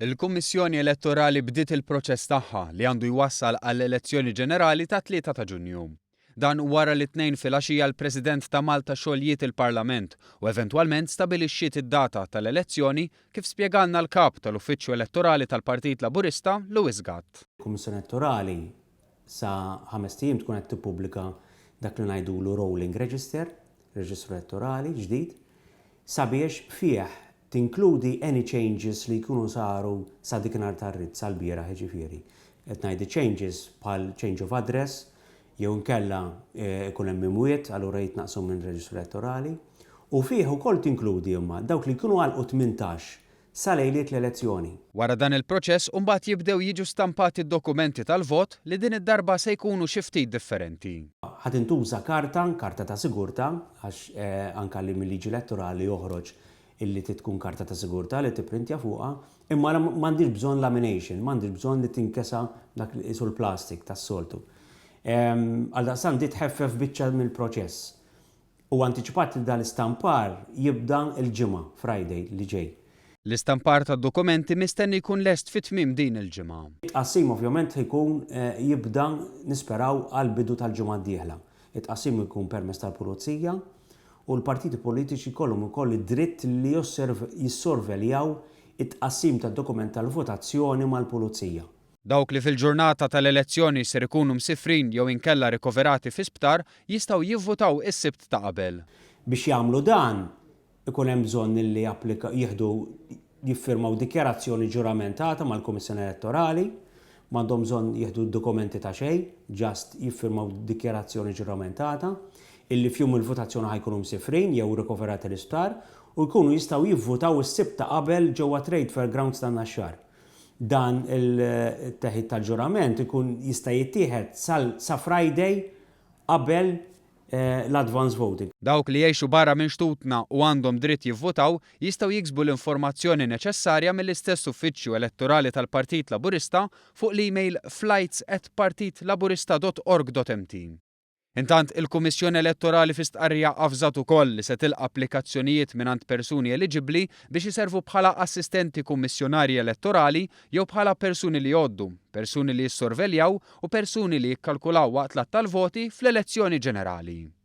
Il-Kummissjoni Elettorali bdiet il-proċess tagħha li għandu jwassal għall-elezzjoni ġenerali ta' 3 ta' Ġunju. Dan wara li tnejn filgħaxija l-President ta' Malta xogħlijiet il-Parlament u eventwalment stabilixxiet id-data tal-elezzjoni kif spjegalna l-kap tal-Uffiċċju Elettorali tal-Partit Laburista Lewis Gatt. Il-Kummissjoni Elettorali sa 5 ijiem tkun qed tippubblika dak li ngħidulu rolling register, reġistru elettorali ġdid, sabiex fih tinkludi any changes li jkunu saru sa dikinhar tar-ritt sal-bieraħ ġifieri. Qed ngħid changes bħal change of address jew inkella ikun hemm imwiet allura jitnaqsu minn reġistru elettorali u fih ukoll tinkludi imma dawk li jkunu għalqu 18 sa lejliet l-elezzjoni. Wara dan il-proċess mbagħad jibdew jiġu stampati d-dokumenti tal-vot li din id-darba se jkunu xi ftit differenti. Ħadd intuża karta ta' sigurtà għax anke li mill-liġi elettorali joħroġ illi tkun karta ta' sigurtà li tipprintja fuqha, imma m'għandix bżonn lamination, m'għandix bżonn li tinkesa dak sul plastik tas-soltu. Għaldaqstant di tħeffef biċċa mill-proċess. U antiċipat li dal-istampar jibda il-ġimgħa Friday li ġej. L-istampar tad-dokumenti mistenni jkun lest fit-tmiem din il-ġimgħa. It-qassim ovvjament jkun jibda nisperaw għal bidu tal-ġimgħa d-dieħla. It-qassim jkun permezz tal-pulizija u l-partiti politiċi kollhom ukoll id-dritt li jissorveljaw it-tqassim tad-dokument tal-votazzjoni mal-pulizija. Dawk li fil-ġurnata tal-elezzjoni ser ikunu msifrin jew inkella rikoverati fi sptar jistgħu jivvotaw is-sibt ta' qabel. Biex jagħmlu dan ikun hemm bżonn li jiffirmaw dikjarazzjoni ġuramentata mal-Kummissjoni Elettorali, m'għandhom bżonn jieħdu d-dokumenti ta' xejn, ġast jiffirmaw dikjarazzjoni ġuramentata illi fjum il-votazzjoni ħajkunu msifrin jew rikoverati l-isptar u jkunu jistgħu jivvotaw is-sibt ta' qabel ġewwa Trade Fairgrounds ta' Naxxar. Dan il-teħid tal-ġurament ikun jista' jittieħed sa Friday qabel l-advance voting. Dawk li jgħixu barra minn xtutna u għandhom dritt jivvotaw jistgħu jiksbu l-informazzjoni neċessarja mill-istess uffiċċju elettorali tal-Partit Laburista fuq l-email flights@partitlaburista.org.mt. Intant il-Kummissjoni Elettorali fi stqarrija avżat ukoll li se tilqa' applikazzjonijiet mingħand persuni eliġibbli biex iservu bħala assistenti kummissjonarji elettorali jew bħala persuni li jgħoddu, persuni li jissorveljaw u persuni li jikkalkulaw waqt l-att tal-voti fl-elezzjoni ġenerali.